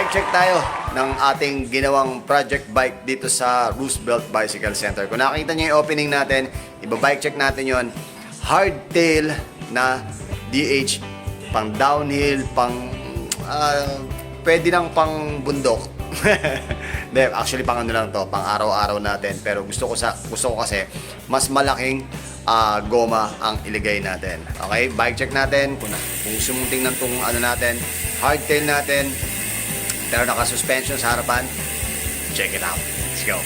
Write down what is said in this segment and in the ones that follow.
Bike check tayo ng ating ginawang project bike dito sa Roosevelt Bicycle Center. Kung nakita niyo yung opening natin, iba-bike check natin yon. Hardtail na DH, pang downhill, pang pwede lang pang bundok. Actually pang ano lang to, pang araw-araw natin. Pero gusto ko kasi mas malaking goma ang iligay natin. Okay, bike check natin. Kung sumunting ng tong ano natin, hardtail natin, pero naka-suspension sa harapan. Check it out. Let's go.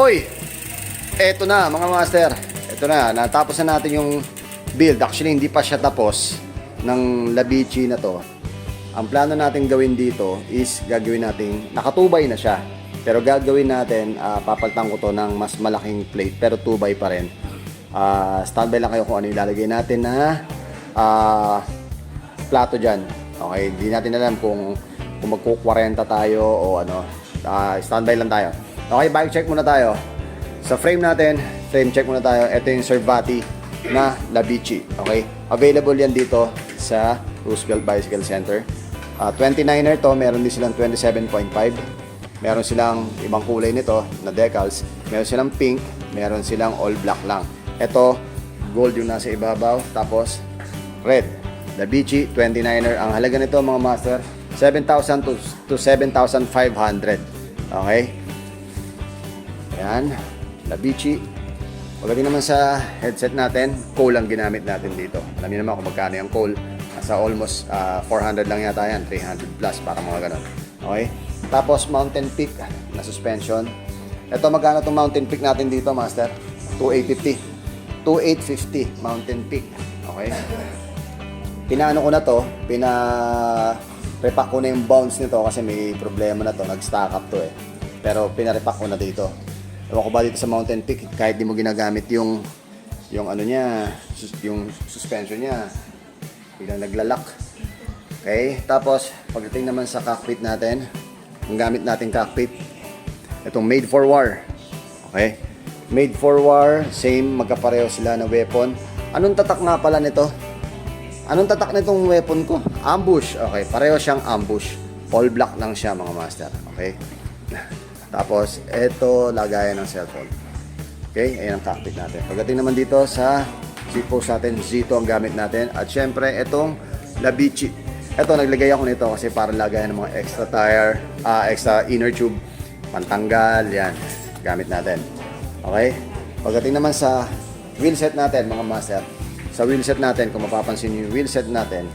Oy! Eto na mga master. Eto na, natapos na natin yung build. Actually, hindi pa siya tapos ng Labici na to. Ang plano natin gawin dito is gagawin natin, nakatubay na siya. Pero gagawin natin, papaltan ko to ng mas malaking plate. Pero tubay pa rin. Standby lang kayo kung ano ilalagay natin na plato dyan. Okay, hindi natin alam kung magku-40 tayo o ano. Standby lang tayo. Okay, bike check muna tayo. Sa frame natin, frame check muna tayo. Ito yung Cervati na Labici. Okay? Available yan dito sa Roosevelt Bicycle Center. 29er to, meron din silang 27.5. Meron silang ibang kulay nito na decals. Meron silang pink, meron silang all black lang. Ito, gold yung nasa ibabaw. Tapos, red. Labici, 29er. Ang halaga nito mga master, 7,000 to 7,500. Okay? Ayan, Labici. Pagdating naman sa headset natin, coal ang ginamit natin dito. Alam niyo naman kung magkano yung coal. Nasa almost 400 lang yata yan, 300 plus para mga ganun. Okay? Tapos Mountain Peak na suspension. Ito magkano itong Mountain Peak natin dito, master? 2,850. 2,850 Mountain Peak. Okay? Pinaano ko na to, repack ko na yung bounce nito kasi may problema na to, nag-stack up to eh. Pero pinarepack ko na dito. Ewan ko ba dito sa Mountain Peak, kahit di mo ginagamit yung ano niya, yung suspension niya, biglang naglalak. Okay, tapos pagdating naman sa cockpit natin, ang gamit natin cockpit, itong made for war. Okay, made for war, same, magkapareho sila na weapon. Anong tatak nga pala nito? Anong tatak nitong weapon ko? Ambush. Okay, pareho siyang ambush. All black lang siya mga master. Okay. Tapos, ito, lagayan ng cellphone. Okay, ayan ang cockpit natin. Pagdating naman dito sa seat post natin, Zito ang gamit natin. At syempre, itong Labici. Ito, naglagay ako nito kasi para lagayan ng mga extra tire, extra inner tube, pantanggal, yan, gamit natin. Okay, pagdating naman sa wheelset natin, mga master. Sa wheelset natin, kung mapapansin nyo yung wheelset natin,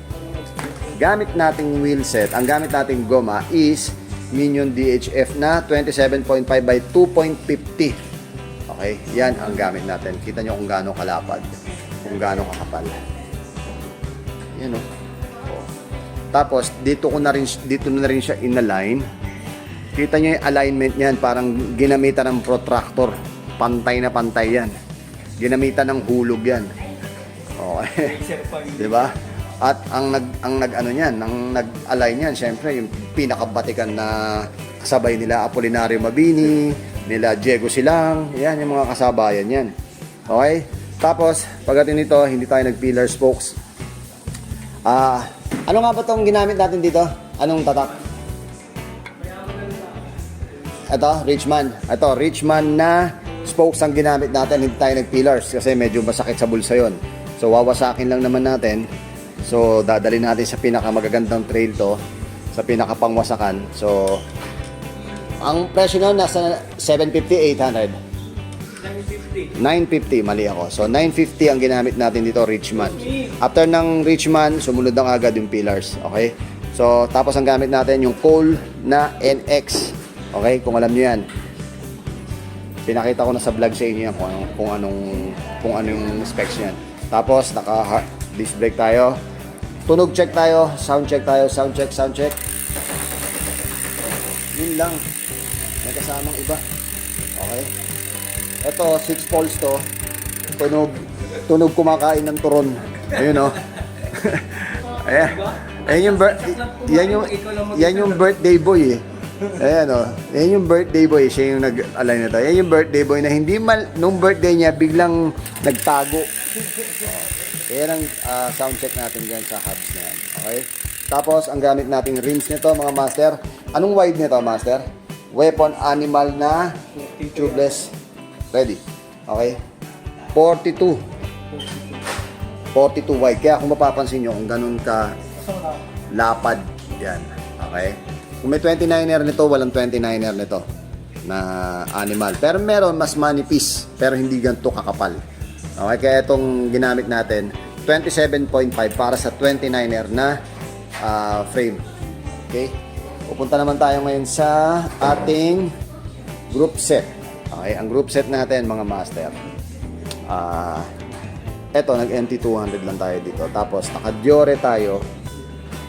gamit nating wheelset, ang gamit nating goma is Minion DHF na 27.5 by 2.50. Okay, yan ang gamit natin. Kita nyo kung gaano kalapad, kung gaano kakapal. Yan o. Tapos dito na rin siya in-align. Kita nyo yung alignment niyan, parang ginamitan ng protractor. Pantay na pantay yan. Ginamitan ng hulog yan. Okay. 'Di ba? At ang nag-ano niyan, ang nag-align niyan, syempre yung pinakabatikan na kasabay nila Apolinario Mabini, nila Diego Silang, yan yung mga kasabayan yan. Okay? Tapos, pagdating nito, hindi tayo nag-pillar spokes. Ano nga ba itong ginamit natin dito? Anong tatak? Ito, Richman. Ito, Richman na spokes ang ginamit natin, hindi tayo nag-pillars kasi medyo masakit sa bulsa yon. So, wawasakin lang naman natin. So, dadalhin natin sa pinakamagagandang trail to, sa pinakapangwasakan. So, ang presyo na nasa 750, 800. 950, mali ako. So, 950 ang ginamit natin dito, Richman. After ng Richman, sumunod na agad yung pillars. Okay? So, tapos ang gamit natin yung Cole na NX. Okay? Kung alam nyo yan. Pinakita ko na sa vlog sa inyo yan kung anong specs niyan. Tapos Disc brake tayo. Tunog check tayo. Sound check tayo. Sound check, sound check. Yun lang. May kasamang iba. Okay. Ito, 6 poles to. Tunog kumakain ng turon. Ayun, oh. Ayan. Yan yung birthday boy eh. Ayan o. Yan yung birthday boy. Siya yung nag-align na to. Yan yung birthday boy na hindi nung birthday niya biglang nagtago. Ayan ang sound check natin dyan sa hubs na yan. Okay? Tapos, ang gamit nating rims nito mga master. Anong wide nito master? Weapon animal na tubeless. Ready? Okay? 42 wide. Kaya kung mapapansin nyo kung ganun ka lapad yan. Okay? Kung may 29er nito, walang 29er nito na animal. Pero meron mas manipis pero hindi ganito kakapal. Okay? Kaya itong ginamit natin 27.5 para sa 29er na frame. Okay? Pupunta naman tayo ngayon sa ating group set. Okay? Ang group set natin mga master. Eto, nag-MT200 lang tayo dito. Tapos, naka-Diore tayo.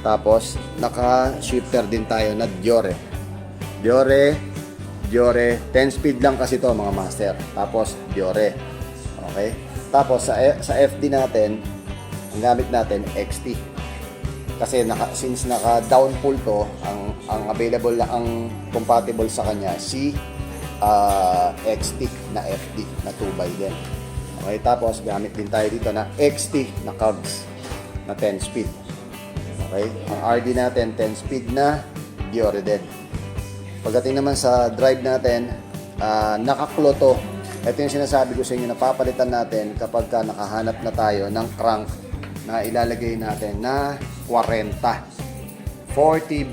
Tapos, naka-shifter din tayo na Diore. Diore. 10 speed lang kasi to mga master. Tapos, Diore. Okay? Tapos, sa FD natin, ang gamit natin, XT. Kasi, since naka-down pull to, ang available lang, ang compatible sa kanya, si XT na FD na 2x din. Okay, tapos gamit din tayo dito na XT na cogs na 10 speed. Okay, ang RD natin 10 speed na Diore din. Pagdating naman sa drive natin, nakaklo to. Ito yung sinasabi ko sa inyo, napapalitan natin kapag nakahanap na tayo ng crank na ilalagay natin na 40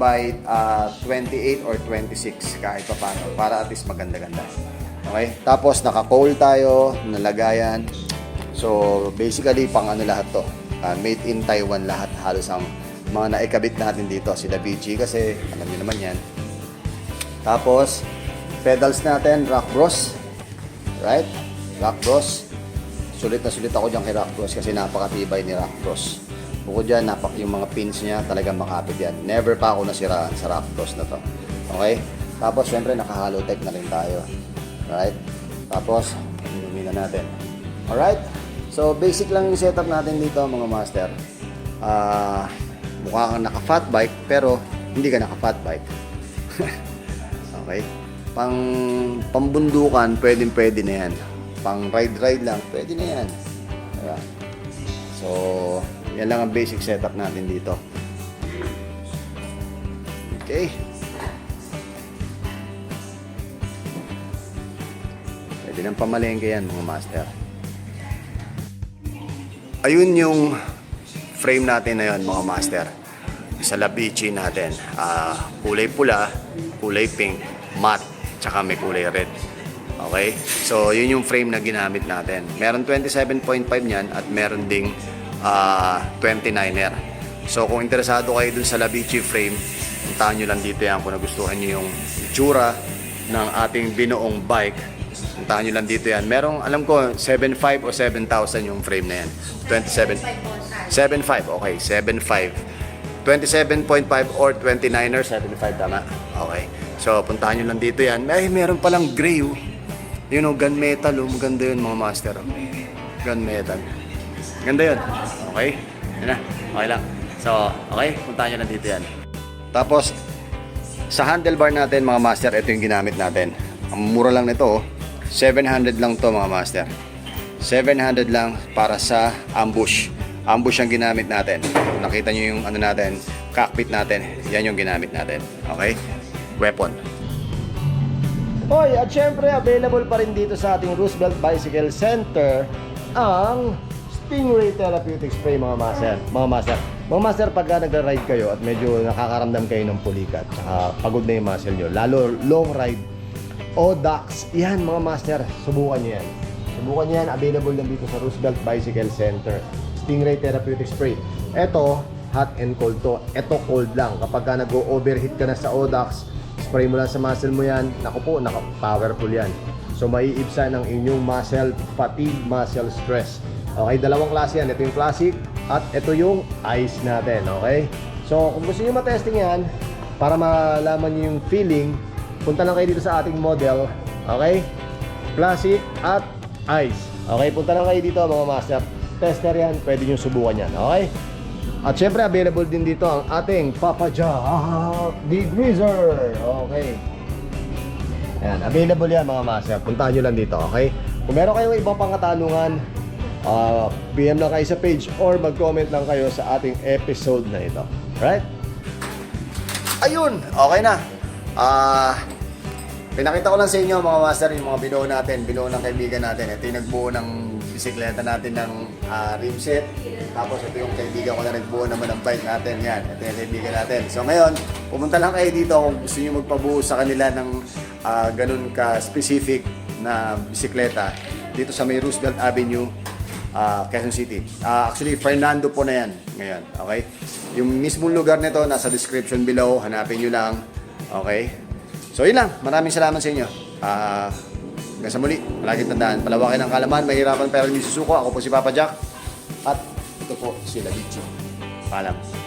by 28 or 26 kahit pa paano para at least maganda-ganda. Okay? Tapos naka-coal tayo, nalagayan. So basically pang ano lahat to. Made in Taiwan lahat, halos ang mga naikabit natin dito sila BG kasi alam niyo naman yan. Tapos pedals natin, rock bros. Right? Rock bros. Sulit na sulit ako diyan kay rock bros kasi napakatibay ni rock bros. Bukod dyan, yung mga pins niya talagang makapit yan. Never pa ako nasiraan sa rock bros na to. Okay? Tapos syempre naka-hollow tech na rin tayo. Right? Tapos, inumin na natin. Alright? So, basic lang yung setup natin dito, mga master. Mukha kang naka-fat bike, pero hindi ka naka-fat bike. Okay? Pambundukan, pwede na yan. Pang ride lang, pwede na yan. Diba? So, yan lang ang basic setup natin dito. Okay? Pwede ng pamalengke yan mga master. Ayun yung frame natin na yun mga master. Sa Labici natin. Kulay pula, kulay pink, matte, tsaka may kulay red. Okay? So yun yung frame na ginamit natin. Meron 27.5 yan at meron ding 29er. So kung interesado kayo dun sa Labici frame, puntahan nyo lang dito yan kung nagustuhan nyo yung itsura ng ating binuong bike. Puntahan nyo lang dito yan. Merong, alam ko, 7.5 o 7,000 yung frame na yan. 27. 7.5, okay. 7.5. 27.5 or 29er, 75, tama? Okay. So, puntahan nyo lang dito yan. Ay, meron palang gray, oh. Yun, oh, gunmetal, oh. Maganda yun, mga master. Oh. Gunmetal. Ganda yun. Okay? Yan na. Okay lang. So, okay. Puntahan nyo lang dito yan. Tapos, sa handlebar natin, mga master, ito yung ginamit natin. Ang mura lang nito, oh. 700 lang to mga master. 700 lang para sa ambush. Ambush ang ginamit natin. Nakita nyo yung ano natin, cockpit natin. Yan yung ginamit natin. Okay? Weapon. Hoy, at syempre available pa rin dito sa ating Roosevelt Bicycle Center ang Stingray Therapeutic Spray mga master. Mga master, pagka nagra-ride kayo at medyo nakakaramdam kayo ng pulikat, saka pagod na yung muscle nyo, lalo long ride, ODAX, yan mga master, subukan nyo yan. Subukan nyo yan, available lang dito sa Roosevelt Bicycle Center. Stingray Therapeutic Spray. Ito, hot and cold to. Ito cold lang. Kapag ka nag-overheat ka na sa ODAX, spray mo lang sa muscle mo yan. Naku po, powerful yan. So, maiibsan ang inyong muscle fatigue, muscle stress. Okay, dalawang klase yan. Ito yung classic, At ito yung ice natin, okay? So, kung gusto nyo matesting yan, para malaman nyo yung feeling, punta lang kayo dito sa ating model, okay? Classic at ice. Okay, punta lang kayo dito mga master. Tester yan, pwede nyo subukan yan, okay? At syempre, available din dito ang ating Papa Jack Degreaser. Okay. Ayan, available yan mga master. Puntahan nyo lang dito, okay? Kung meron kayong ibang pang katanungan, PM lang kayo sa page or mag-comment lang kayo sa ating episode na ito. Right? Ayun, okay na. Pinakita ko lang sa inyo mga master yung mga binuo natin, binuo ng kaibigan natin. Ito yung nagbuo ng bisikleta natin ng rim set. Tapos ito yung kaibigan ko na nagbuo naman ng bike natin. Yan, ito yung kaibigan natin. So ngayon, pumunta lang kayo dito kung gusto nyo magpabuo sa kanila ng ganun ka-specific na bisikleta dito sa may Roosevelt Avenue, Quezon City. Actually, Fernando po na yan ngayon. Okay? Yung mismong lugar nito nasa description below. Hanapin nyo lang. Okay? So yun lang. Maraming salamat sa inyo. Hanggang sa muli. Palaging tandaan. Palawakin ang kalaman. Mahirapan pero may susuko. Ako po si Papa Jack. At ito po si Labicho. Paalam.